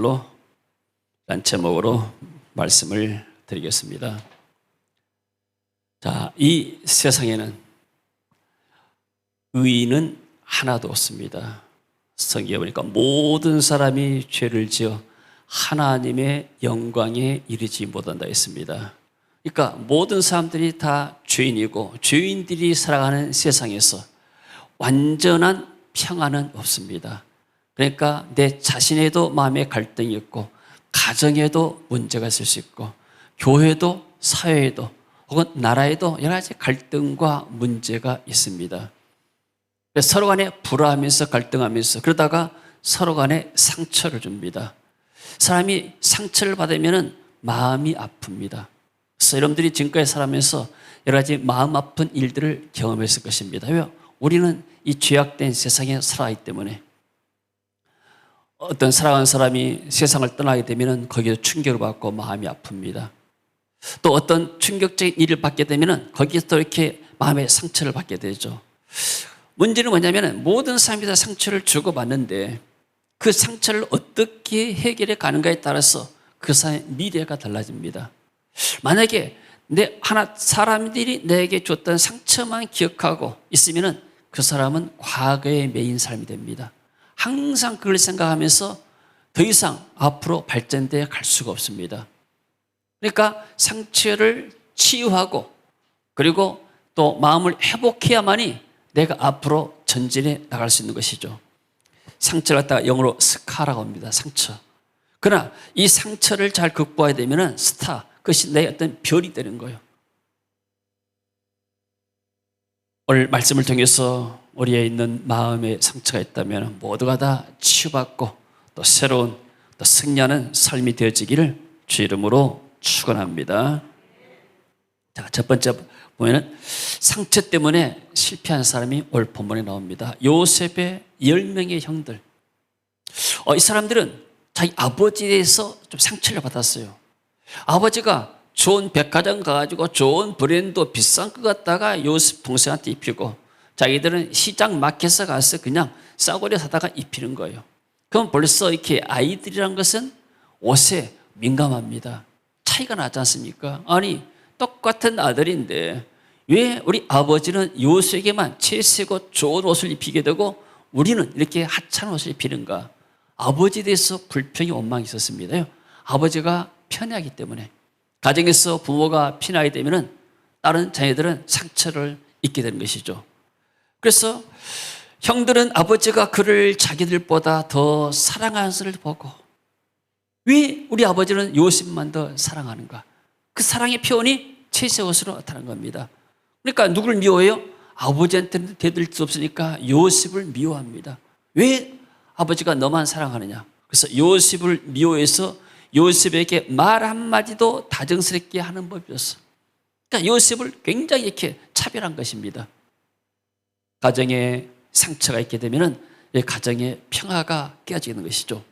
란 제목으로 말씀을 드리겠습니다. 자, 이 세상에는 의인은 하나도 없습니다. 성경에 보니까 모든 사람이 죄를 지어 하나님의 영광에 이르지 못한다 했습니다. 그러니까 모든 사람들이 다 죄인이고 죄인들이 살아가는 세상에서 완전한 평안은 없습니다. 그러니까 내 자신에도 마음의 갈등이 있고 가정에도 문제가 있을 수 있고 교회도 사회에도 혹은 나라에도 여러 가지 갈등과 문제가 있습니다. 서로 간에 불화하면서 갈등하면서 그러다가 서로 간에 상처를 줍니다. 사람이 상처를 받으면 마음이 아픕니다. 그래서 여러분들이 지금까지 살아가면서 여러 가지 마음 아픈 일들을 경험했을 것입니다. 왜요? 우리는 이 죄악된 세상에 살아가기 때문에 어떤 사랑하는 사람이 세상을 떠나게 되면 거기에서 충격을 받고 마음이 아픕니다. 또 어떤 충격적인 일을 받게 되면 거기에서 또 이렇게 마음의 상처를 받게 되죠. 문제는 뭐냐면 모든 사람이 다 상처를 주고받는데 그 상처를 어떻게 해결해 가는가에 따라서 그 사람의 미래가 달라집니다. 만약에 사람들이 내게 줬던 상처만 기억하고 있으면 그 사람은 과거에 매인 삶이 됩니다. 항상 그걸 생각하면서 더 이상 앞으로 발전되어 갈 수가 없습니다. 그러니까 상처를 치유하고 그리고 또 마음을 회복해야만이 내가 앞으로 전진해 나갈 수 있는 것이죠. 상처를 갖다가 영어로 스카라고 합니다. 상처. 그러나 이 상처를 잘 극복해야 되면 스타, 그것이 내 어떤 별이 되는 거예요. 오늘 말씀을 통해서 우리에 있는 마음의 상처가 있다면 모두가 다 치유받고 또 새로운 또 승리하는 삶이 되어지기를 주 이름으로 축원합니다. 자, 첫 번째 보면은 상처 때문에 실패한 사람이 오늘 본문에 나옵니다. 요셉의 10명의 형들. 이 사람들은 자기 아버지에 대해서 좀 상처를 받았어요. 아버지가 좋은 백화점 가가지고 좋은 브랜드 비싼 거 갖다가 요셉 동생한테 입히고 자기들은 시장 마켓에 가서 그냥 싸구려 사다가 입히는 거예요. 그럼 벌써 이렇게 아이들이란 것은 옷에 민감합니다. 차이가 나지 않습니까? 아니 똑같은 아들인데 왜 우리 아버지는 요셉에게만 채색고 좋은 옷을 입히게 되고 우리는 이렇게 하찮은 옷을 입히는가? 아버지에 대해서 불평이 원망이 있었습니다. 아버지가 편애하기 때문에 가정에서 부모가 편애하게 되면 다른 자녀들은 상처를 입게 되는 것이죠. 그래서 형들은 아버지가 그를 자기들보다 더 사랑하는 것을 보고 왜 우리 아버지는 요셉만 더 사랑하는가? 그 사랑의 표현이 채색 옷으로 나타난 겁니다. 그러니까 누구를 미워해요? 아버지한테는 대들 수 없으니까 요셉을 미워합니다. 왜 아버지가 너만 사랑하느냐? 그래서 요셉을 미워해서 요셉에게 말 한마디도 다정스럽게 하는 법이었어. 그러니까 요셉을 굉장히 이렇게 차별한 것입니다. 가정에 상처가 있게 되면 가정의 평화가 깨지는 것이죠.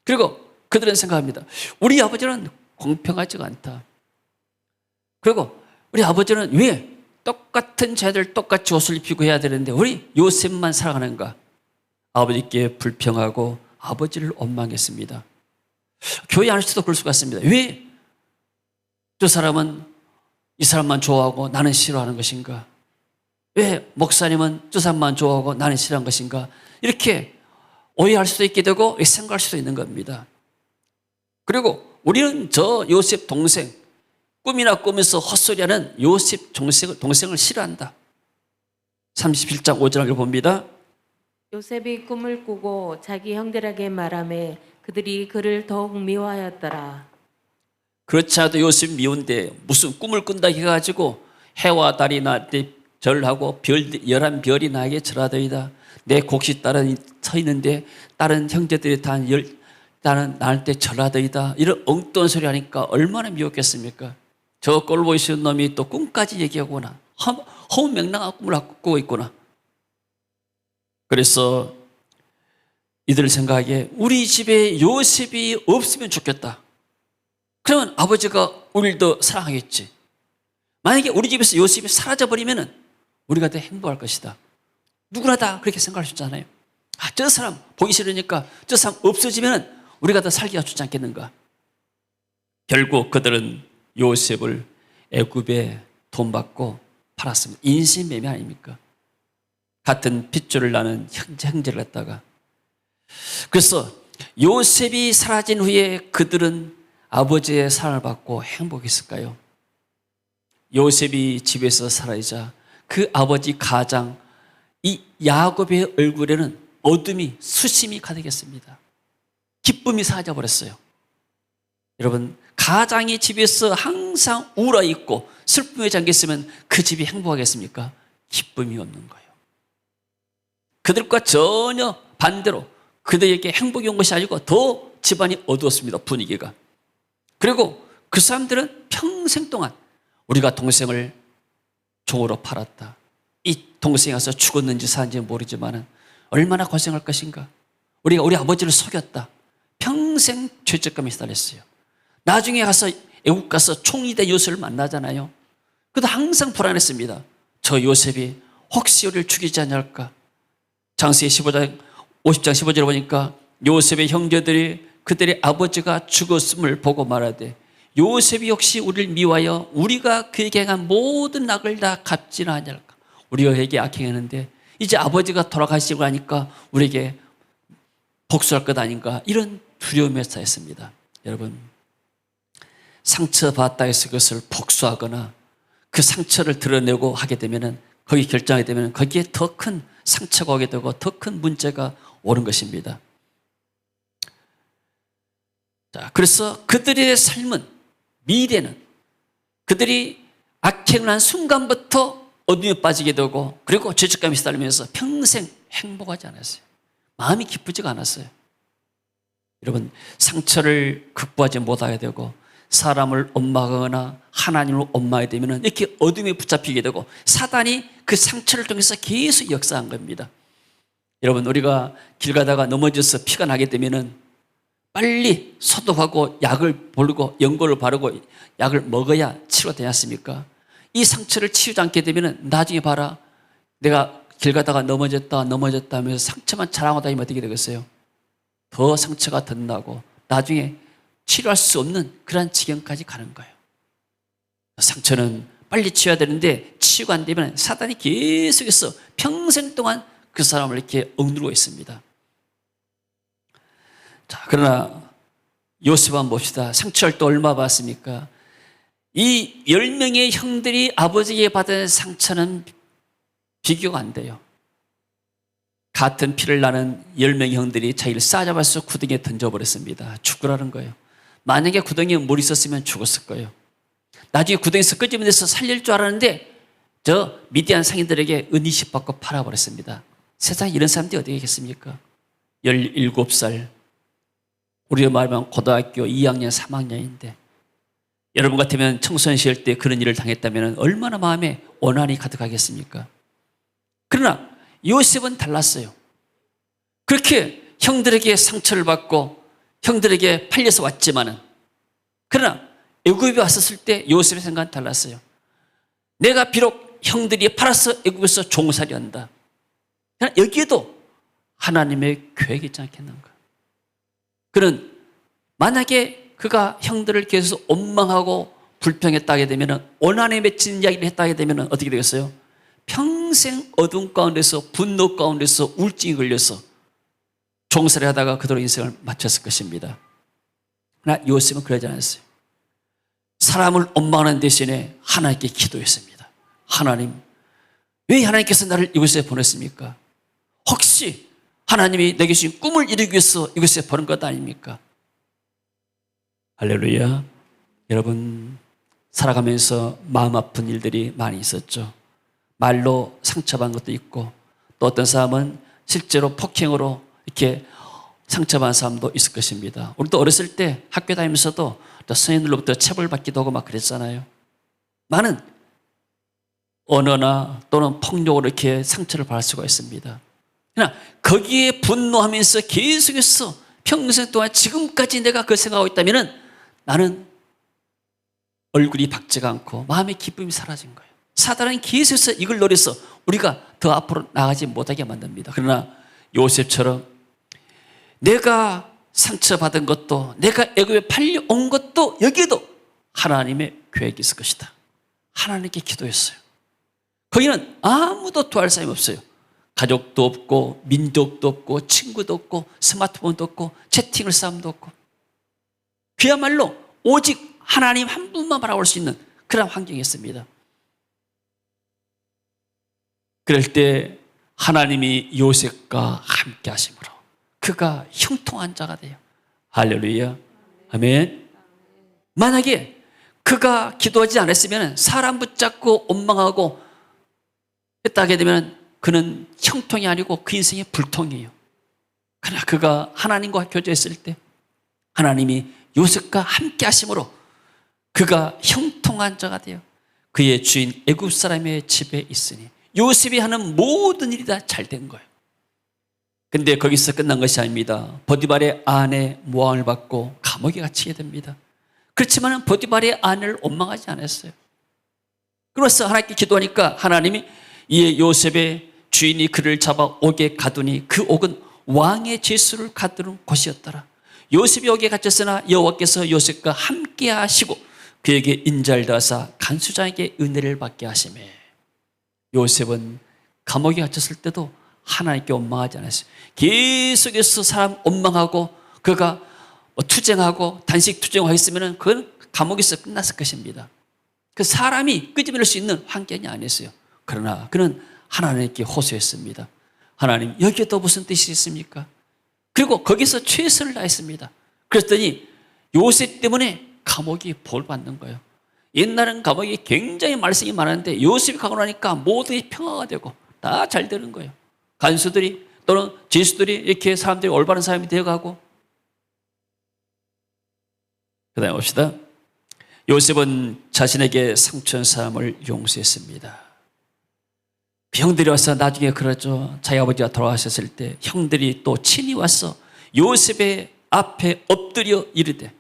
그리고 그들은 생각합니다. 우리 아버지는 공평하지가 않다. 그리고 우리 아버지는 왜 똑같은 자들 똑같이 옷을 입히고 해야 되는데 우리 요셉만 사랑하는가? 아버지께 불평하고 아버지를 원망했습니다. 교회 안에서도 그럴 수가 있습니다. 왜 저 사람은 이 사람만 좋아하고 나는 싫어하는 것인가? 왜 목사님은 저 사람만 좋아하고 나는 싫어하는 것인가? 이렇게 오해할 수도 있게 되고 생각할 수도 있는 겁니다. 그리고 우리는 저 요셉 동생 꿈이나 꾸면서 헛소리하는 요셉 동생을 싫어한다. 31장 5절을 봅니다. 요셉이 꿈을 꾸고 자기 형들에게 말하매 그들이 그를 더욱 미워하였더라. 그렇지 않아도 요셉이 미운데 무슨 꿈을 꾼다 해가지고 해와 달이 날 때 절하고 11별이 나에게 절하더이다. 내 곡식 딸은 서 있는데 다른 형제들이 나는 날 때 절하더이다. 이런 엉뚱한 소리 하니까 얼마나 미웠겠습니까? 저 꼴 보이시는 놈이 또 꿈까지 얘기하구나. 허무맹랑한 꿈을 꾸고 있구나. 그래서 이들 생각에 우리 집에 요셉이 없으면 좋겠다. 그러면 아버지가 우리를 더 사랑하겠지. 만약에 우리 집에서 요셉이 사라져버리면 우리가 더 행복할 것이다. 누구나 다 그렇게 생각할 수 있잖아요. 저 사람 보기 싫으니까 저 사람 없어지면 우리가 더 살기가 좋지 않겠는가? 결국 그들은 요셉을 애굽에 돈 받고 팔았습니다. 인신매매 아닙니까? 같은 핏줄을 나는 형제를 갖다가. 그래서 요셉이 사라진 후에 그들은 아버지의 사랑을 받고 행복했을까요? 요셉이 집에서 살아있자 그 아버지 가장 이 야곱의 얼굴에는 어둠이 수심이 가득했습니다. 기쁨이 사라져버렸어요. 여러분, 가장이 집에서 항상 우울해 있고 슬픔에 잠겼으면 그 집이 행복하겠습니까? 기쁨이 없는 거예요. 그들과 전혀 반대로 그들에게 행복이 온 것이 아니고 더 집안이 어두웠습니다. 분위기가. 그리고 그 사람들은 평생 동안 우리가 동생을 종으로 팔았다. 이 동생이 가서 죽었는지 사는지 모르지만 얼마나 고생할 것인가. 우리가 우리 아버지를 속였다. 평생 죄책감이 시달렸어요. 나중에 가서 애국 가서 총리 된 요셉을 만나잖아요. 그도 항상 불안했습니다. 저 요셉이 혹시 우리를 죽이지 않을까. 장세기 15장 50장 15절에 보니까 요셉의 형제들이 그들의 아버지가 죽었음을 보고 말하되 요셉이 역시 우리를 미워하여 우리가 그에게 행한 모든 악을 다 갚지는 않을까. 우리가 그에게 악행했는데 이제 아버지가 돌아가시고 하니까 우리에게 복수할 것 아닌가, 이런 두려움에 쌓였습니다. 여러분, 상처받았다 해서 그것을 복수하거나 그 상처를 드러내고 하게 되면, 거기 결정하게 되면 거기에 더 큰 상처가 오게 되고 더 큰 문제가 오는 것입니다. 자, 그래서 그들의 삶은, 미래는 그들이 악행을 한 순간부터 어둠에 빠지게 되고, 그리고 죄책감이 시달리면서 평생 행복하지 않았어요. 마음이 기쁘지가 않았어요. 여러분, 상처를 극복하지 못하게 되고 사람을 원망하거나 하나님을 원망하게 되면 이렇게 어둠에 붙잡히게 되고 사단이 그 상처를 통해서 계속 역사한 겁니다. 여러분, 우리가 길 가다가 넘어져서 피가 나게 되면 빨리 소독하고 약을 바르고 연고를 바르고 약을 먹어야 치료가 되지 않습니까? 이 상처를 치우지 않게 되면 나중에 봐라, 내가 길 가다가 넘어졌다 하면서 상처만 자랑하고 다니면 어떻게 되겠어요? 더 상처가 덧나고 나중에 치료할 수 없는 그런 지경까지 가는 거예요. 상처는 빨리 치워야 되는데 치유가 안 되면 사단이 계속해서 평생 동안 그 사람을 이렇게 억누르고 있습니다. 자, 그러나 요셉 한번 봅시다. 상처를 또 얼마 받았습니까? 이 10명의 형들이 아버지에게 받은 상처는 비교가 안 돼요. 같은 피를 나는 10명의 형들이 자기를 싸잡아서 구덩이에 던져버렸습니다. 죽으라는 거예요. 만약에 구덩이에 물이 있었으면 죽었을 거예요. 나중에 구덩이에서 끄집어내서 살릴 줄 알았는데 저 미디안 상인들에게 은이십 받고 팔아버렸습니다. 세상에 이런 사람들이 어디 있겠습니까? 17살, 우리가 말하면 고등학교 2학년, 3학년인데 여러분 같으면 청소년 시절 때 그런 일을 당했다면 얼마나 마음에 원한이 가득하겠습니까? 그러나 요셉은 달랐어요. 그렇게 형들에게 상처를 받고 형들에게 팔려서 왔지만은, 그러나 애굽에 왔었을 때 요셉의 생각은 달랐어요. 내가 비록 형들이 팔아서 애굽에서 종살이 한다. 그러나 여기에도 하나님의 계획이 있지 않겠는가. 그는 만약에 그가 형들을 계속 원망하고 불평했다 하게 되면, 원한에 맺힌 이야기를 했다 하게 되면 어떻게 되겠어요? 평생 어둠 가운데서, 분노 가운데서 우울증이 걸려서 종살이 하다가 그대로 인생을 마쳤을 것입니다. 그러나 요셉은 그러지 않았어요. 사람을 원망하는 대신에 하나님께 기도했습니다. 하나님, 왜 하나님께서 나를 이곳에 보냈습니까? 혹시 하나님이 내게 주신 꿈을 이루기 위해서 이곳에 보낸 것 아닙니까? 할렐루야. 여러분, 살아가면서 마음 아픈 일들이 많이 있었죠. 말로 상처받은 것도 있고, 또 어떤 사람은 실제로 폭행으로 이렇게 상처받은 사람도 있을 것입니다. 우리도 어렸을 때 학교 다니면서도 또 선생님들로부터 체벌받기도 하고 막 그랬잖아요. 많은 언어나 또는 폭력으로 이렇게 상처를 받을 수가 있습니다. 그러나 거기에 분노하면서 계속해서 평생 동안 지금까지 내가 그걸 생각하고 있다면 나는 얼굴이 밝지가 않고 마음의 기쁨이 사라진 거예요. 사단은 계속해서 이걸 노려서 우리가 더 앞으로 나가지 못하게 만듭니다. 그러나 요셉처럼 내가 상처받은 것도 내가 애굽에 팔려온 것도 여기에도 하나님의 계획이 있을 것이다. 하나님께 기도했어요. 거기는 아무도 도와줄 사람이 없어요. 가족도 없고 민족도 없고 친구도 없고 스마트폰도 없고 채팅을 사람도 없고 그야말로 오직 하나님 한 분만 바라볼 수 있는 그런 환경이었습니다. 그럴 때 하나님이 요셉과 함께 하심으로 그가 형통한 자가 돼요. 할렐루야. 아멘. 만약에 그가 기도하지 않았으면 사람 붙잡고 원망하고 했다게 되면 그는 형통이 아니고 그 인생의 불통이에요. 그러나 그가 하나님과 교제했을 때 하나님이 요셉과 함께 하심으로 그가 형통한 자가 돼요. 그의 주인 애굽 사람의 집에 있으니 요셉이 하는 모든 일이 다 잘 된 거예요. 근데 거기서 끝난 것이 아닙니다. 보디발의 아내 모함을 받고 감옥에 갇히게 됩니다. 그렇지만 보디발의 아내를 원망하지 않았어요. 그래서 하나님께 기도하니까 하나님이 이 요셉의 주인이 그를 잡아 옥에 가두니 그 옥은 왕의 죄수를 가두는 곳이었더라. 요셉이 옥에 갇혔으나 여호와께서 요셉과 함께 하시고 그에게 인자를 더하사 간수장에게 은혜를 받게 하시매 요셉은 감옥에 갇혔을 때도 하나님께 원망하지 않았어요. 계속해서 사람 원망하고 그가 투쟁하고 단식 투쟁하고 있으면 그건 감옥에서 끝났을 것입니다. 그 사람이 끄집어낼 수 있는 환경이 아니었어요. 그러나 그는 하나님께 호소했습니다. 하나님, 여기에도 무슨 뜻이 있습니까? 그리고 거기서 최선을 다했습니다. 그랬더니 요셉 때문에 감옥이 벌 받는 거예요. 옛날엔 감옥에 굉장히 말썽이 많았는데 요셉이 가고 나니까 모두의 평화가 되고 다 잘 되는 거예요. 간수들이 또는 죄수들이 이렇게 사람들이 올바른 사람이 되어가고. 그 다음에 봅시다. 요셉은 자신에게 상처한 사람을 용서했습니다. 그 형들이 와서 나중에 그러죠. 자기 아버지가 돌아가셨을 때 형들이 또 친히 와서 요셉의 앞에 엎드려 이르되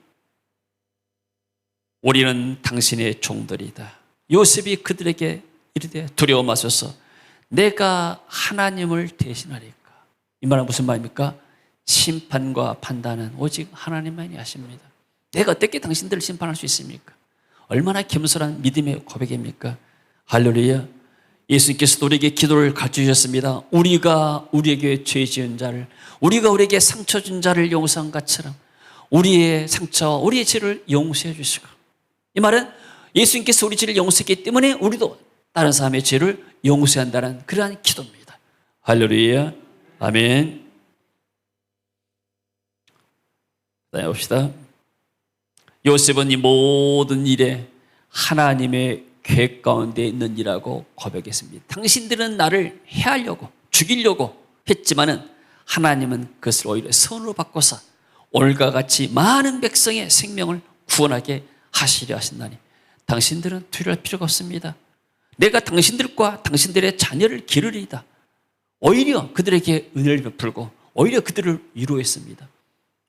우리는 당신의 종들이다. 요셉이 그들에게 이르되 두려워 마소서 내가 하나님을 대신하리까. 이 말은 무슨 말입니까? 심판과 판단은 오직 하나님만이 하십니다. 내가 어떻게 당신들을 심판할 수 있습니까? 얼마나 겸손한 믿음의 고백입니까? 할렐루야. 예수님께서도 우리에게 기도를 가르쳐주셨습니다. 우리가 우리에게 죄 지은 자를, 우리가 우리에게 상처 준 자를 용서한 것처럼 우리의 상처와 우리의 죄를 용서해 주시고, 이 말은 예수님께서 우리 죄를 용서했기 때문에 우리도 다른 사람의 죄를 용서한다는 그러한 기도입니다. 할렐루야. 아멘. 다시 봅시다. 요셉은 이 모든 일에 하나님의 계획 가운데 있는 이라고 고백했습니다. 당신들은 나를 해하려고 죽이려고 했지만은 하나님은 그것을 오히려 선으로 바꿔서 오늘과 같이 많은 백성의 생명을 구원하게 하시려 하신다니 당신들은 두려워할 필요가 없습니다. 내가 당신들과 당신들의 자녀를 기르리이다. 오히려 그들에게 은혜를 베풀고 오히려 그들을 위로했습니다.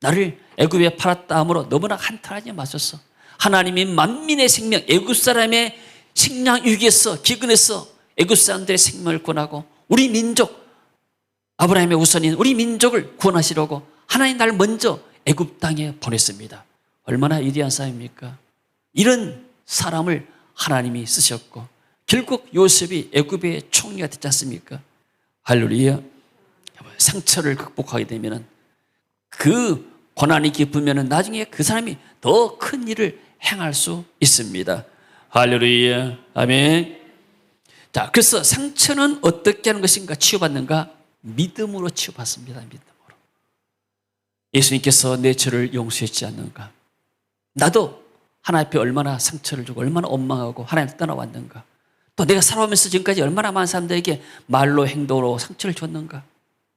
나를 애굽에 팔았다 함으로 너무나 한탄하지 마소서. 하나님이 만민의 생명, 애굽 사람의 식량 위기에서 기근에서 애굽 사람들의 생명을 구원하고 우리 민족, 아브라함의 우선인 우리 민족을 구원하시려고 하나님 날 먼저 애굽 땅에 보냈습니다. 얼마나 위대한 사람입니까? 이런 사람을 하나님이 쓰셨고 결국 요셉이 애굽의 총리가 됐지 않습니까? 할렐루야. 상처를 극복하게 되면 그 고난이 깊으면 나중에 그 사람이 더 큰 일을 행할 수 있습니다. 할렐루야. 아멘. 자, 그래서 상처는 어떻게 하는 것인가? 치유받는가? 믿음으로 치유받습니다. 믿음으로. 예수님께서 내 죄를 용서했지 않는가? 나도 하나님 앞에 얼마나 상처를 주고 얼마나 원망하고 하나님을 떠나왔는가? 또 내가 살아오면서 지금까지 얼마나 많은 사람들에게 말로 행동으로 상처를 줬는가?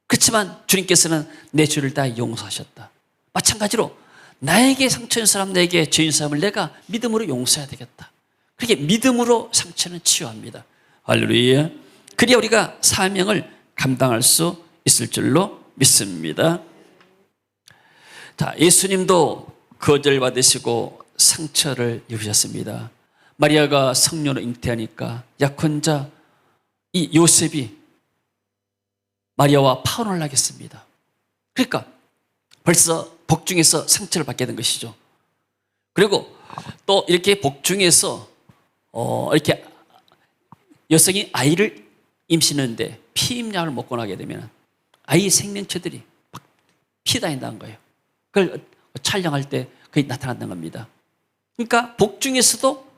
그렇지만 주님께서는 내 죄를 다 용서하셨다. 마찬가지로 나에게 상처인 사람, 내게 죄인 사람을 내가 믿음으로 용서해야 되겠다. 그렇게 믿음으로 상처는 치유합니다. 할렐루야. 그래야 우리가 사명을 감당할 수 있을 줄로 믿습니다. 자, 예수님도 거절받으시고 상처를 입으셨습니다. 마리아가 성녀로 잉태하니까 약혼자 이 요셉이 마리아와 파혼을 하겠습니다. 그러니까 벌써 복중에서 상처를 받게 된 것이죠. 그리고 또 이렇게 복중에서 이렇게 여성이 아이를 임신하는데 피임약을 먹고 나게 되면 아이 생명체들이 막 피다닌다는 거예요. 그걸 촬영할 때 그게 나타난다는 겁니다. 그러니까 복중에서도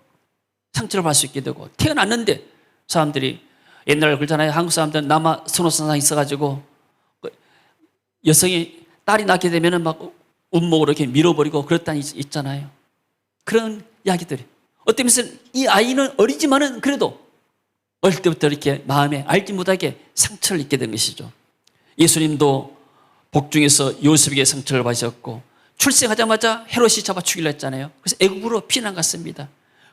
상처를 받을 수 있게 되고, 태어났는데 사람들이 옛날에 그러잖아요. 한국 사람들은 남아 선호선상 있어가지고 여성이 딸이 낳게 되면 막 운목으로 이렇게 밀어버리고 그랬다니 있잖아요. 그런 이야기들이. 어떤 면에서는 이 아이는 어리지만은 그래도 어릴 때부터 이렇게 마음에 알지 못하게 상처를 입게 된 것이죠. 예수님도 복중에서 요셉에게 상처를 받으셨고, 출생하자마자 헤롯이 잡아 죽이려 했잖아요. 그래서 애굽으로 피난 갔습니다.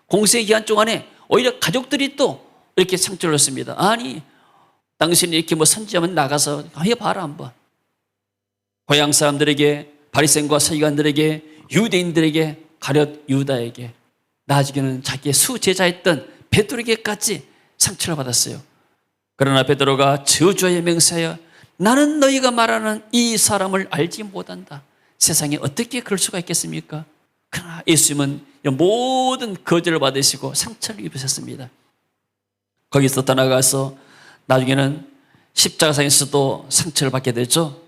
공생의 기간 동안에 오히려 가족들이 또 이렇게 상처를 줬습니다. 아니, 당신이 이렇게 뭐 선지자면 나가서 해봐라 한번. 고향 사람들에게, 바리새인과 서기관들에게, 유대인들에게, 가룟 유다에게, 나중에는 자기의 수제자였던 베드로에게까지 상처를 받았어요. 그러나 베드로가 저주하여 맹세하여 나는 너희가 말하는 이 사람을 알지 못한다. 세상에 어떻게 그럴 수가 있겠습니까? 그러나 예수님은 모든 거절을 받으시고 상처를 입으셨습니다. 거기서 떠나가서 나중에는 십자가상에서도 상처를 받게 되죠.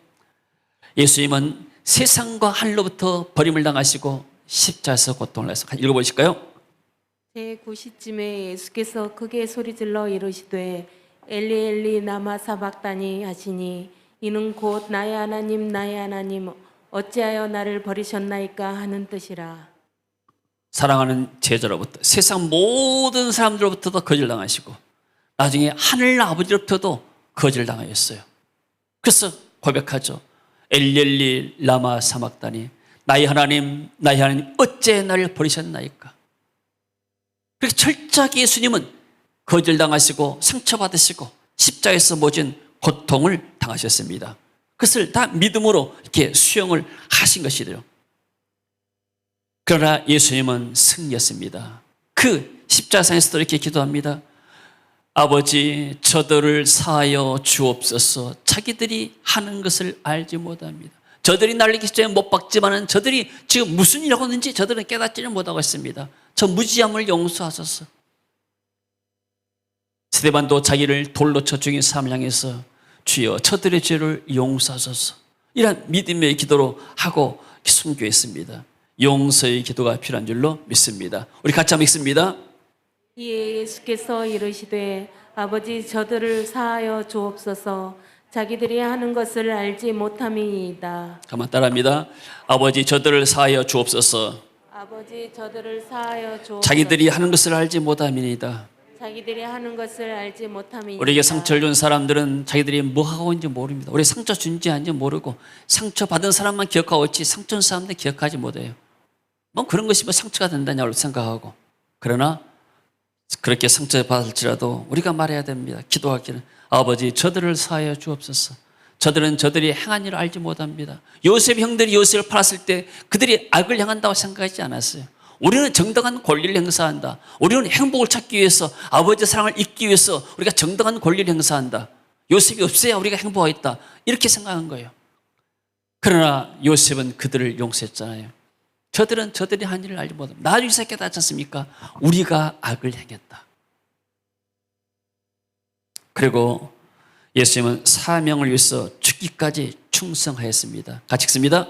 예수님은 세상과 하늘로부터 버림을 당하시고 십자가에서 고통을 하셔서 읽어보실까요? 제9시쯤에 예수께서 크게 소리질러 이르시되 엘리 엘리 나마 사박다니 하시니 이는 곧 나의 하나님 어찌하여 나를 버리셨나이까 하는 뜻이라. 사랑하는 제자로부터, 세상 모든 사람들로부터도 거절당하시고 나중에 하늘 아버지로부터도 거절당하였어요. 그래서 고백하죠. 엘리 라마 사박다니, 나의 하나님 어째 나를 버리셨나이까. 그렇게 철저하게 예수님은 거절당하시고 상처받으시고 십자가에서 모진 고통을 당하셨습니다. 그것을 다 믿음으로 이렇게 수용을 하신 것이래요. 그러나 예수님은 승리했습니다. 그 십자가상에서도 이렇게 기도합니다. 아버지, 저들을 사하여 주옵소서. 자기들이 하는 것을 알지 못합니다. 저들이 나를 기초에 못 박지만은 저들이 지금 무슨 일을 하고 있는지 저들은 깨닫지는 못하고 있습니다. 저 무지함을 용서하소서. 스데반도 자기를 돌로 쳐 죽인 사람을 향해서 주여 저들의 죄를 용서하소서. 이런 믿음의 기도로 하고 순교했습니다. 용서의 기도가 필요한 줄로 믿습니다. 우리 같이 한번 읽습니다. 이에 예수께서 이르시되 아버지 저들을 사하여 주옵소서. 자기들이 하는 것을 알지 못함이니이다. 한번 따라합니다. 아버지 저들을 사하여 주옵소서. 아버지 저들을 사하여 주옵소서. 자기들이 하는 것을 알지 못함이니이다. 자기들이 하는 것을 알지 못함이니이다. 우리에게 상처를 준 사람들은 자기들이 뭐 하고 있는지 모릅니다. 우리 상처 준지 아닌지 모르고 상처 받은 사람만 기억하고 있지 상처 준 사람들 기억하지 못해요. 뭐 그런 것이 뭐 상처가 된다냐고 생각하고. 그러나 그렇게 상처받을지라도 우리가 말해야 됩니다. 기도하기는 아버지 저들을 사하여 주옵소서. 저들은 저들이 행한 일을 알지 못합니다. 요셉 형들이 요셉을 팔았을 때 그들이 악을 행한다고 생각하지 않았어요. 우리는 정당한 권리를 행사한다. 우리는 행복을 찾기 위해서, 아버지의 사랑을 잊기 위해서 우리가 정당한 권리를 행사한다. 요셉이 없어야 우리가 행복하겠다. 이렇게 생각한 거예요. 그러나 요셉은 그들을 용서했잖아요. 저들은 저들이 한 일을 알지 못합니다. 나중에 깨닫지 않습니까? 우리가 악을 행했다. 그리고 예수님은 사명을 위해서 죽기까지 충성하였습니다. 같이 읽습니다.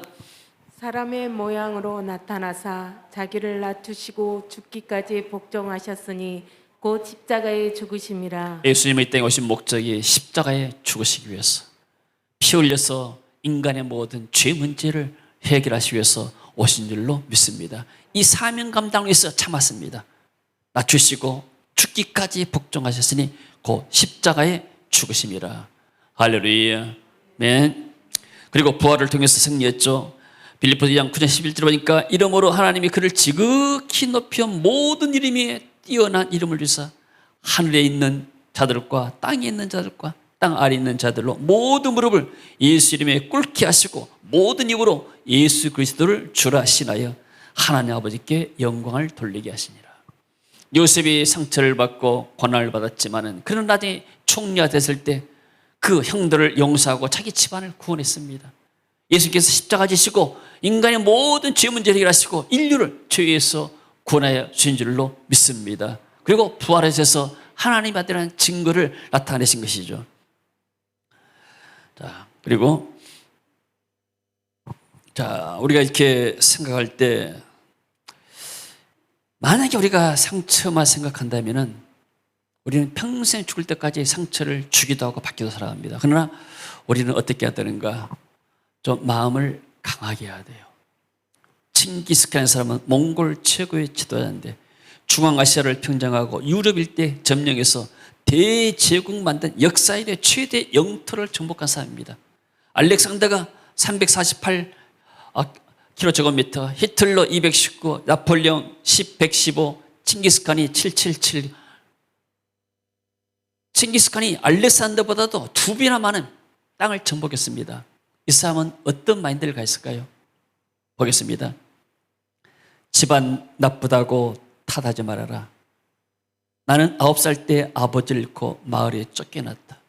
사람의 모양으로 나타나사 자기를 낮추시고 죽기까지 복종하셨으니 곧 십자가에 죽으심이라. 예수님이 이 땅에 오신 목적이 십자가에 죽으시기 위해서, 피 흘려서 인간의 모든 죄 문제를 해결하시기 위해서 오신 줄로 믿습니다. 이 사명 감당을 위해서 참았습니다. 낮추시고 죽기까지 복종하셨으니 곧 십자가에 죽으심이라. 할렐루야. 아멘. 그리고 부활을 통해서 승리했죠. 빌립보서 2장 9절 11절 보니까 이름으로 하나님이 그를 지극히 높여 모든 이름이 뛰어난 이름을 주사 하늘에 있는 자들과 땅에 있는 자들과 땅 아래에 있는 자들로 모든 무릎을 예수 이름에 꿇게 하시고 모든 입으로 예수 그리스도를 주라 신하여 하나님 아버지께 영광을 돌리게 하시니라. 요셉이 상처를 받고 고난을 받았지만은 그런 나중에 총리가 됐을 때 그 형들을 용서하고 자기 집안을 구원했습니다. 예수께서 십자가 지시고 인간의 모든 죄 문제를 해결하시고 인류를 죄에서 구원하여 주신 줄로 믿습니다. 그리고 부활하셔서 하나님 아들이라는 증거를 나타내신 것이죠. 자, 그리고 우리가 이렇게 생각할 때 만약에 우리가 상처만 생각한다면은 우리는 평생 죽을 때까지 상처를 주기도 하고 받기도 살아갑니다. 그러나 우리는 어떻게 해야 되는가? 좀 마음을 강하게 해야 돼요. 칭기스칸이라는 사람은 몽골 최고의 지도자인데 중앙아시아를 평정하고 유럽 일대 점령해서 대제국 만든 역사 이래 최대 영토를 정복한 사람입니다. 알렉산더가 348 킬로제곱미터, 히틀러 219, 나폴레옹 115, 칭기스칸이 777. 칭기스칸이 알렉산더보다도 2배나 많은 땅을 정복했습니다. 이 사람은 어떤 마인드를 가졌을까요? 보겠습니다. 집안 나쁘다고 탓하지 말아라. 나는 9살 때 아버지를 잃고 마을에 쫓겨났다.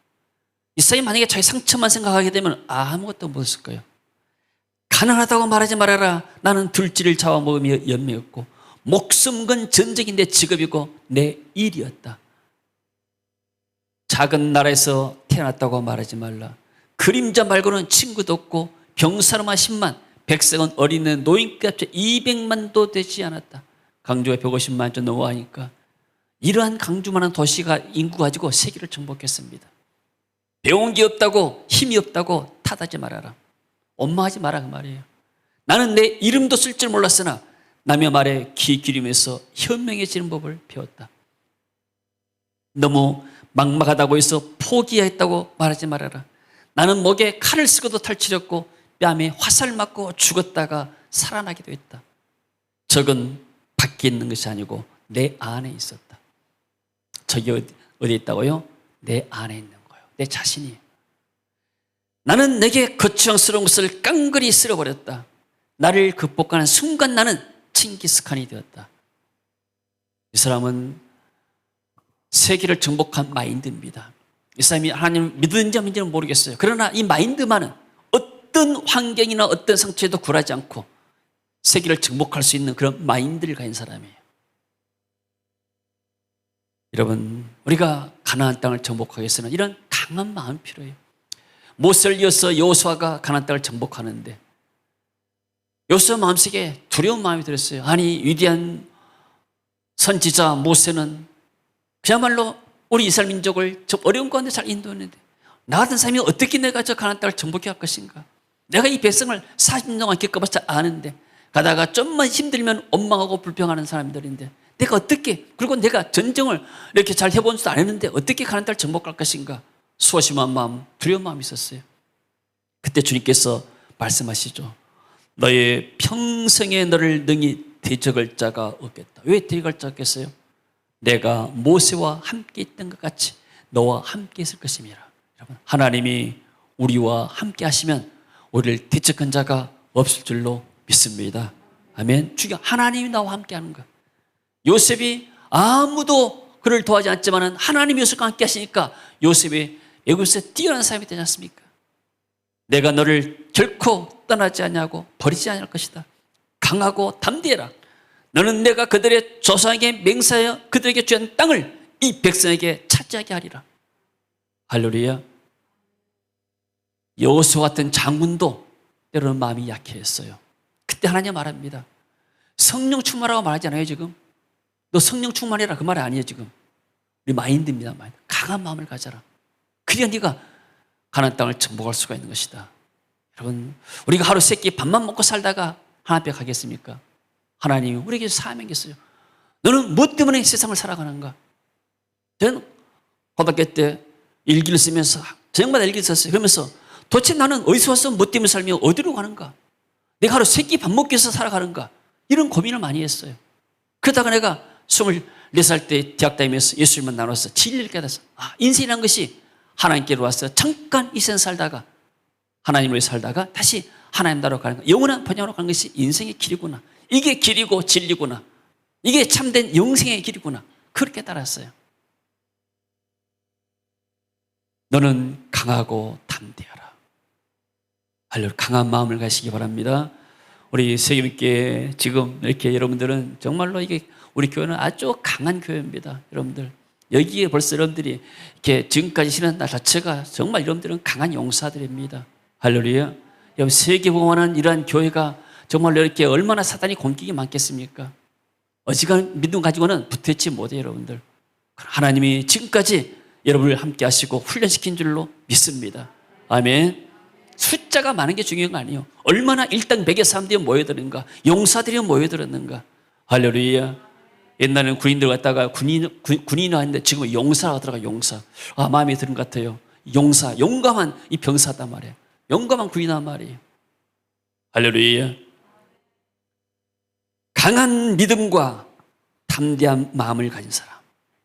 이 사람이 만약에 자기 상처만 생각하게 되면 아무것도 못했을 거예요. 가난하다고 말하지 말아라. 나는 들쥐를 잡아먹으며 연매였고 목숨 건 전쟁인데 직업이고 내 일이었다. 작은 나라에서 태어났다고 말하지 말라. 그림자 말고는 친구도 없고 병사로만 10만, 백성은 어린애 노인과 합쳐 200만도 되지 않았다. 강주가 150만 좀 넘어가니까 이러한 강주만한 도시가 인구 가지고 세계를 정복했습니다. 배운 게 없다고 힘이 없다고 탓하지 말아라. 원망하지 마라 그 말이에요. 나는 내 이름도 쓸 줄 몰랐으나 남의 말에 귀 기울이면서 현명해지는 법을 배웠다. 너무 막막하다고 해서 포기했다고 말하지 말아라. 나는 목에 칼을 쓰고도 탈출했고 뺨에 화살 맞고 죽었다가 살아나기도 했다. 적은 밖에 있는 것이 아니고 내 안에 있었다. 적이 어디에 있다고요? 내 안에 있는 거예요. 내 자신이에요. 나는 내게 거추장스러운 것을 깡그리 쓸어버렸다. 나를 극복하는 순간 나는 칭기스칸이 되었다. 이 사람은 세계를 정복한 마인드입니다. 이 사람이 하나님을 믿는지 안 믿는지는 모르겠어요. 그러나 이 마인드만은 어떤 환경이나 어떤 상처에도 굴하지 않고 세계를 정복할 수 있는 그런 마인드를 가진 사람이에요. 여러분, 우리가 가나안 땅을 정복하기 위해서는 이런 강한 마음이 필요해요. 모세를 이어서 여호수아가 가나안 땅을 정복하는데 여호수아 마음속에 두려운 마음이 들었어요. 아니, 위대한 선지자 모세는 그야말로 우리 이스라엘 민족을 좀 어려운 가운데 잘 인도했는데 나 같은 사람이 어떻게 내가 저 가나안 땅을 정복해 할 것인가? 내가 이 백성을 40년 동안 겪어봤자 아는데 가다가 좀만 힘들면 원망하고 불평하는 사람들인데 내가 어떻게, 그리고 내가 전쟁을 이렇게 잘 해본 줄도 안 했는데 어떻게 가나안 땅을 정복할 것인가? 소심한 마음, 두려운 마음이 있었어요. 그때 주님께서 말씀하시죠. 너의 평생에 너를 능히 대적할 자가 없겠다. 왜 대적할 자가 없겠어요? 내가 모세와 함께 있던 것 같이 너와 함께 있을 것임이라. 여러분, 하나님이 우리와 함께 하시면 우리를 대적한 자가 없을 줄로 믿습니다. 아멘. 주여, 하나님이 나와 함께 하는 것. 요셉이 아무도 그를 도와주지 않지만 하나님이 요셉과 함께 하시니까 요셉이 애굽에서 뛰어난 사람이 되지 않습니까? 내가 너를 결코 떠나지 않냐고 버리지 않을 것이다. 강하고 담대해라. 너는 내가 그들의 조상에게 맹세하여 그들에게 주한 땅을 이 백성에게 차지하게 하리라. 할렐루야. 여호수아 같은 장군도 때로는 마음이 약해했어요. 그때 하나님 말합니다. 성령 충만하라고 말하지 않아요 지금? 너 성령 충만해라 그 말이 아니에요 지금. 우리 마인드입니다. 마인드. 강한 마음을 가져라. 그래야 네가 가나안 땅을 정복할 수가 있는 것이다. 여러분, 우리가 하루 세끼 밥만 먹고 살다가 하나님 앞에 가겠습니까? 하나님이 우리에게 사명이 있어요. 너는 무엇 때문에 세상을 살아가는가? 저는 고등학교 때 일기를 쓰면서 저녁마다 일기를 썼어요. 그러면서 도대체 나는 어디서 와서 무엇 때문에 살며 어디로 가는가? 내가 하루 세끼 밥 먹기 위해서 살아가는가? 이런 고민을 많이 했어요. 그러다가 내가 24살 때 대학 다니면서 예수님만 나눠서 진리를 깨달았어. 인생이라는 것이 하나님께로 와서 잠깐 이 세상 살다가 하나님을 살다가 다시 하나님 나라로 가는 거, 영원한 번영으로 가는 것이 인생의 길이구나. 이게 길이고 진리구나. 이게 참된 영생의 길이구나. 그렇게 따랐어요. 너는 강하고 담대하라. 할렐루야. 강한 마음을 가시기 바랍니다. 우리 세계교회 지금 이렇게 여러분들은 정말로 이게 우리 교회는 아주 강한 교회입니다. 여러분들 여기에 벌써 여러분들이 이렇게 지금까지 지난 날 자체가 정말 여러분들은 강한 용사들입니다. 할렐루야. 여러분 세계복음하는 이러한 교회가 정말로 이렇게 얼마나 사단이 공격이 많겠습니까? 어지간한 믿음 가지고는 붙어있지 못해요, 여러분들. 하나님이 지금까지 여러분을 함께 하시고 훈련시킨 줄로 믿습니다. 아멘. 숫자가 많은 게 중요한 거 아니에요. 얼마나 일당 100의 사람들이 모여드는가, 용사들이 모여들었는가. 할렐루야. 옛날에는 군인들 갔다가 군인이 왔는데 지금은 용사라고 하더라고요. 용사. 아, 마음에 드는 것 같아요. 용사, 용감한 이 병사단 말이에요. 용감한 군인단 말이에요. 할렐루야. 강한 믿음과 담대한 마음을 가진 사람.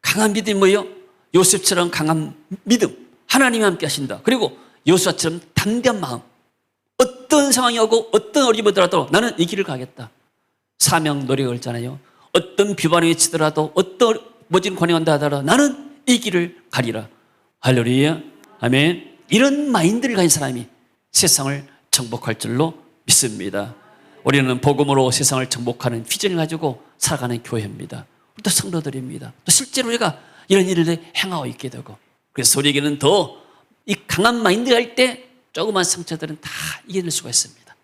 강한 믿음이 뭐예요? 요셉처럼 강한 믿음. 하나님이 함께 하신다. 그리고 요수아처럼 담대한 마음. 어떤 상황이 오고 어떤 어려움이 오더라도 나는 이 길을 가겠다. 사명 노래가 있잖아요. 어떤 비반이 치더라도 어떤 멋진 관행한다 하더라도 나는 이 길을 가리라. 할렐루야. 아멘. 이런 마인드를 가진 사람이 세상을 정복할 줄로 믿습니다. 우리는 복음으로 세상을 정복하는 비전을 가지고 살아가는 교회입니다. 또 성도들입니다. 또 실제로 우리가 이런 일을 행하고 있게 되고, 그래서 우리에게는 더 이 강한 마인드가 할 때 조그만 상처들은 다 이겨낼 수가 있습니다.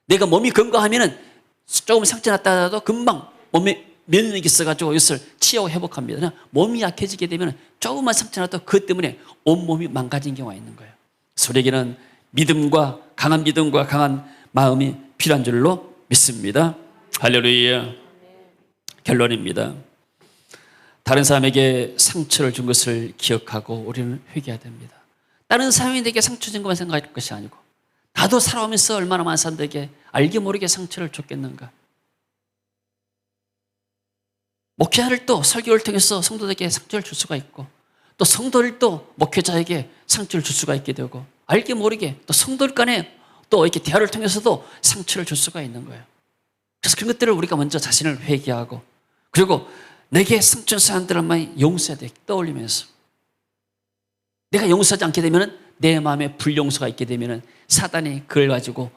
내가 몸이 건강하면은 조금 상처 났다 하더라도 금방 몸에 면역력이 있어가지고 이것을 치유하고 회복합니다. 그냥 몸이 약해지게 되면 조금만 상처 났다 그것 때문에 온몸이 망가진 경우가 있는 거예요. 그래서 우리에게는 강한 믿음과 강한 마음이 필요한 줄로 믿습니다. 할렐루야. 결론입니다. 다른 사람에게 상처를 준 것을 기억하고 우리는 회개해야 됩니다. 다른 사람이 내게 상처 준 것만 생각할 것이 아니고 나도 살아오면서 얼마나 많은 사람들에게 알게 모르게 상처를 줬겠는가. 목회자를 또 설교를 통해서 성도들에게 상처를 줄 수가 있고, 또 성도를 또 목회자에게 상처를 줄 수가 있게 되고, 알게 모르게 또 성도들 간에 또 이렇게 대화를 통해서도 상처를 줄 수가 있는 거예요. 그래서 그런 것들을 우리가 먼저 자신을 회개하고, 그리고 내게 상처 준 사람들만 용서해야 돼. 떠올리면서 내가 용서하지 않게 되면 내 마음에 불용서가 있게 되면 사단이 그걸 가지고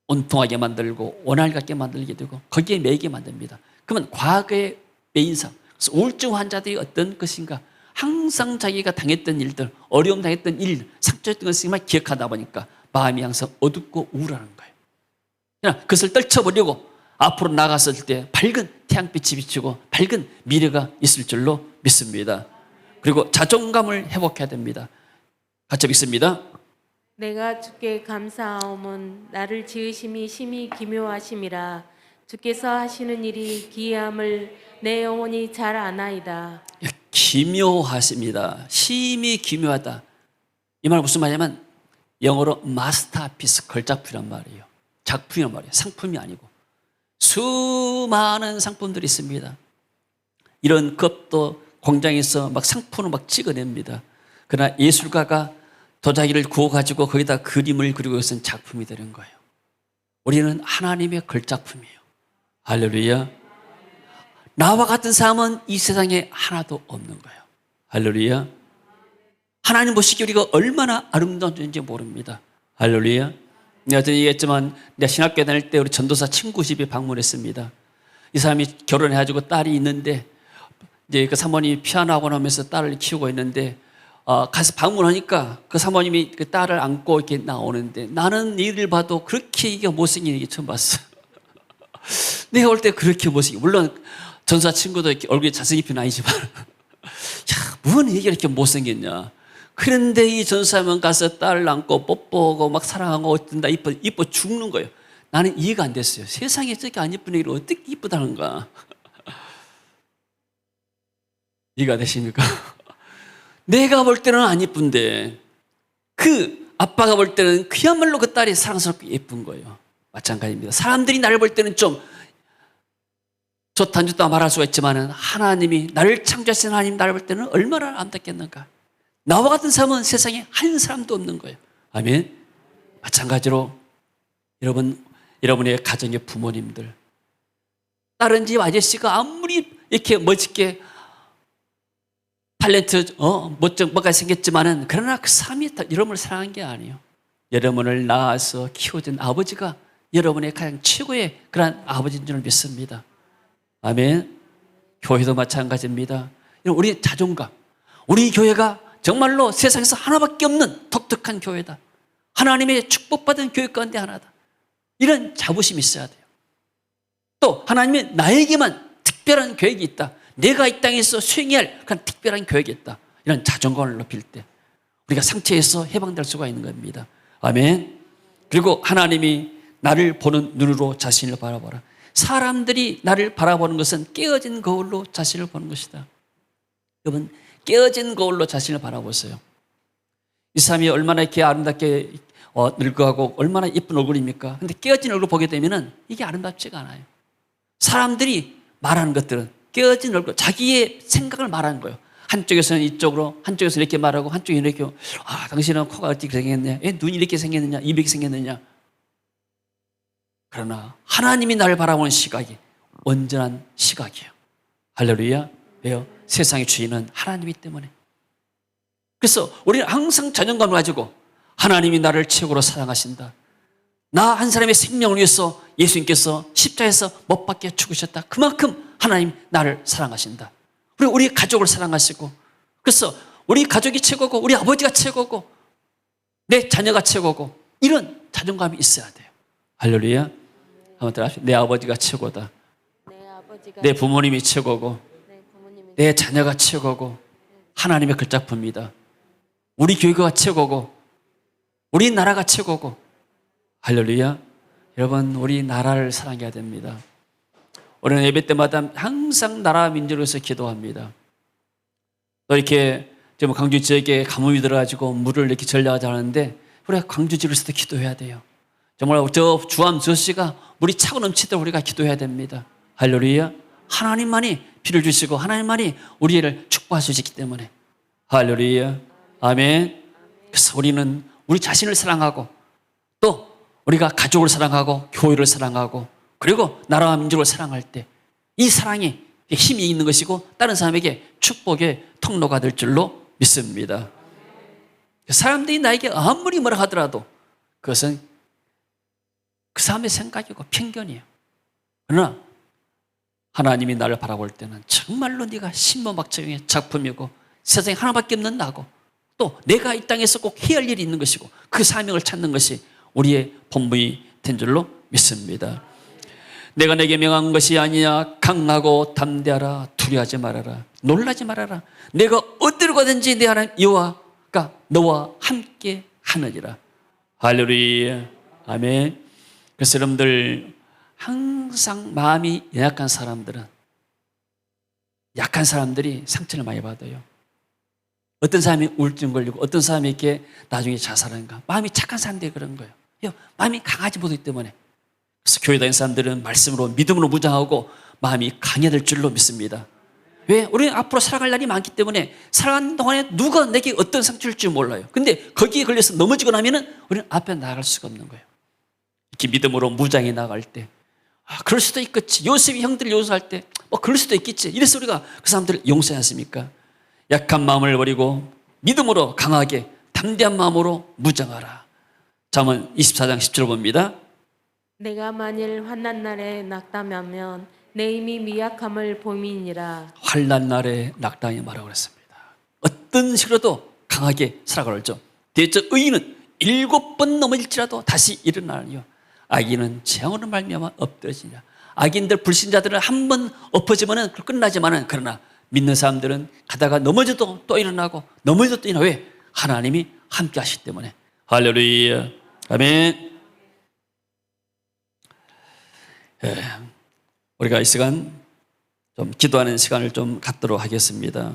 온통하게 만들고 원할 갖게 만들게 되고 거기에 매이게 만듭니다. 그러면 과거의 매인상, 그래서 우울증 환자들이 어떤 것인가, 항상 자기가 당했던 일들, 어려움 당했던 일, 상처했던 것을만 기억하다 보니까 마음이 항상 어둡고 우울한 거예요. 그냥 그것을 떨쳐버리고 앞으로 나갔을 때 밝은 태양빛이 비치고 밝은 미래가 있을 줄로 믿습니다. 그리고 자존감을 회복해야 됩니다. 같이 읽습니다. 내가 주께 감사하오면 나를 지으심이 심히 기묘하심이라. 주께서 하시는 일이 기이함을 내 영혼이 잘 아나이다. 기묘하십니다. 심히 기묘하다. 이 말은 무슨 말이냐면 영어로 마스터피스, 걸작품이란 말이에요. 작품이란 말이에요. 상품이 아니고. 수많은 상품들이 있습니다. 이런 것도 공장에서 막 상품을 막 찍어냅니다. 그러나 예술가가 도자기를 구워가지고 거기다 그림을 그리고 이것은 작품이 되는 거예요. 우리는 하나님의 걸작품이에요. 할렐루야. 나와 같은 사람은 이 세상에 하나도 없는 거예요. 할렐루야. 하나님 보시기에 우리가 얼마나 아름다운 존재인지 모릅니다. 할렐루야. 내가 전에 얘기했지만 내가 신학교 다닐 때 우리 전도사 친구 집에 방문했습니다. 이 사람이 결혼해가지고 딸이 있는데 이제 그 사모님이 피아노 학원 하면서 딸을 키우고 있는데 가서 방문하니까 그 사모님이 그 딸을 안고 이렇게 나오는데 나는 이를 봐도 그렇게 이게 못생긴 얘기 처음 봤어. 내가 올 때 그렇게 못생긴, 물론 전사 친구도 이렇게 얼굴이 잘생긴 아니지만 야, 뭔 얘기가 이렇게 못생겼냐. 그런데 이 전사면 가서 딸을 안고 뽀뽀하고 막 사랑하고 어쩐다 이뻐 죽는 거예요. 나는 이해가 안 됐어요. 세상에 저렇게 안 이쁜 애를 어떻게 이쁘다는가. 이해가 되십니까? 내가 볼 때는 안 이쁜데 그 아빠가 볼 때는 그야말로 그 딸이 사랑스럽고 예쁜 거예요. 마찬가지입니다. 사람들이 나를 볼 때는 좀 좋다 안 좋다 말할 수가 있지만 하나님이 나를 창조하신 하나님 나를 볼 때는 얼마나 아름답겠는가. 나와 같은 사람은 세상에 한 사람도 없는 거예요. 아멘. 마찬가지로 여러분의 가정의 부모님들, 다른 집 아저씨가 아무리 이렇게 멋있게 탤런트 뭐가 생겼지만은 그러나 그 사람이 여러분을 사랑한 게 아니에요. 여러분을 낳아서 키워준 아버지가 여러분의 가장 최고의 그런 아버지인 줄 믿습니다. 아멘. 교회도 마찬가지입니다. 우리 자존감, 우리 교회가 정말로 세상에서 하나밖에 없는 독특한 교회다. 하나님의 축복받은 교회 가운데 하나다. 이런 자부심이 있어야 돼요. 또 하나님이 나에게만 특별한 계획이 있다. 내가 이 땅에서 수행해야 할 그런 특별한 계획이 있다. 이런 자존감을 높일 때 우리가 상처에서 해방될 수가 있는 겁니다. 아멘. 그리고 하나님이 나를 보는 눈으로 자신을 바라보라. 사람들이 나를 바라보는 것은 깨어진 거울로 자신을 보는 것이다. 여러분, 깨어진 거울로 자신을 바라보세요. 이 사람이 얼마나 이렇게 아름답게 늙어가고 얼마나 예쁜 얼굴입니까? 근데 깨어진 얼굴 보게 되면은 이게 아름답지가 않아요. 사람들이 말하는 것들은 깨어진 얼굴, 자기의 생각을 말하는 거예요. 한쪽에서는 이쪽으로, 한쪽에서는 이렇게 말하고, 한쪽에 이렇게, 당신은 코가 어떻게 생겼냐? 눈이 이렇게 생겼느냐? 입이 이렇게 생겼느냐? 그러나 하나님이 나를 바라보는 시각이 온전한 시각이에요. 할렐루야. 왜요? 세상의 주인은 하나님이기 때문에. 그래서 우리는 항상 자존감을 가지고 하나님이 나를 최고로 사랑하신다. 나 한 사람의 생명을 위해서 예수님께서 십자가에서 못 박혀 죽으셨다. 그만큼 하나님 나를 사랑하신다. 그리고 우리 가족을 사랑하시고, 그래서 우리 가족이 최고고 우리 아버지가 최고고 내 자녀가 최고고 이런 자존감이 있어야 돼요. 할렐루야. 한번 더 합시다. 내 아버지가 최고다. 내 부모님이 최고고 내 자녀가 최고고 하나님의 걸작품이다. 우리 교회가 최고고 우리 나라가 최고고. 할렐루야. 여러분, 우리 나라를 사랑해야 됩니다. 우리는 예배 때마다 항상 나라 민족을 위해서 기도합니다. 또 이렇게 광주 지역에 가뭄이 들어가지고 물을 이렇게 전려하자 하는데 우리가 광주 지역에서도 기도해야 돼요. 정말 저 주암 저씨가 물이 차고 넘치도록 우리가 기도해야 됩니다. 할렐루야. 하나님만이 비를 주시고 하나님만이 우리를 축복할 수 있기 때문에. 할렐루야. 아멘. 그래서 우리는 우리 자신을 사랑하고 또 우리가 가족을 사랑하고 교회를 사랑하고 그리고 나라와 민족을 사랑할 때 이 사랑이 힘이 있는 것이고 다른 사람에게 축복의 통로가 될 줄로 믿습니다. 사람들이 나에게 아무리 뭐라 하더라도 그것은 그 사람의 생각이고 편견이에요. 그러나 하나님이 나를 바라볼 때는 정말로 네가 신모막적인 작품이고 세상에 하나밖에 없는 나고 또 내가 이 땅에서 꼭 해야 할 일이 있는 것이고 그 사명을 찾는 것이 우리의 본분이 된 줄로 믿습니다. 내가 내게 명한 것이 아니냐. 강하고 담대하라. 두려워하지 말아라. 놀라지 말아라. 내가 어디로 가든지 내 하나님 여호와가 너와 함께 하느니라. 할렐루야. 아멘. 그래서 여러분들 항상 마음이 약한 사람들이 상처를 많이 받아요. 어떤 사람이 우울증 걸리고 어떤 사람이 이렇게 나중에 자살하는가. 마음이 착한 사람들이 그런 거예요. 마음이 강하지 못하기 때문에. 그래서 교회 다니는 사람들은 말씀으로 믿음으로 무장하고 마음이 강해야 될 줄로 믿습니다. 왜? 우리는 앞으로 살아갈 날이 많기 때문에 살아가는 동안에 누가 내게 어떤 상처를 줄지 몰라요. 근데 거기에 걸려서 넘어지고 나면은 우리는 앞에 나아갈 수가 없는 거예요. 이렇게 믿음으로 무장해 나갈 때 그럴 수도 있겠지. 요셉이 형들을 용서할 때 그럴 수도 있겠지. 이래서 우리가 그 사람들을 용서하지 않습니까? 약한 마음을 버리고 믿음으로 강하게 담대한 마음으로 무장하라. 잠언 24장 10절 봅니다. 내가 만일 환난 날에 낙담하면 내 힘이 미약함을 봄이니라. 환난 날에 낙담이 말하고 그랬습니다. 어떤 식으로도 강하게 살아가죠. 대저 의인은 7번 넘어질지라도 다시 일어나니요. 악인은 재앙으로 말미암아 엎드러지냐. 악인들 불신자들은 한 번 엎어지면은 끝나지만은 그러나 믿는 사람들은 가다가 넘어져도 또 일어나고 넘어져도 또 일어나. 왜? 하나님이 함께 하시기 때문에. 할렐루야. 아멘. 우리가 이 시간 좀 기도하는 시간을 좀 갖도록 하겠습니다.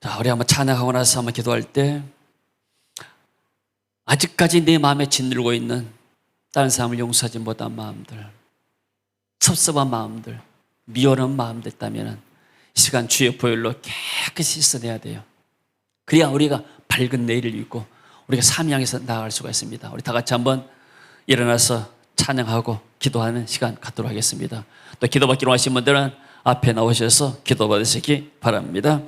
자, 우리 한번 찬양하고 나서 한번 기도할 때 아직까지 내 마음에 짓누르고 있는 다른 사람을 용서하지 못한 마음들, 섭섭한 마음들, 미워하는 마음들 있다면 이 시간 주의 보혈로 깨끗이 씻어내야 돼요. 그래야 우리가 밝은 내일을 입고 우리가 삶 향해서 나아갈 수가 있습니다. 우리 다 같이 한번 일어나서 찬양하고 기도하는 시간 갖도록 하겠습니다. 또 기도받기로 하신 분들은 앞에 나오셔서 기도 받으시기 바랍니다.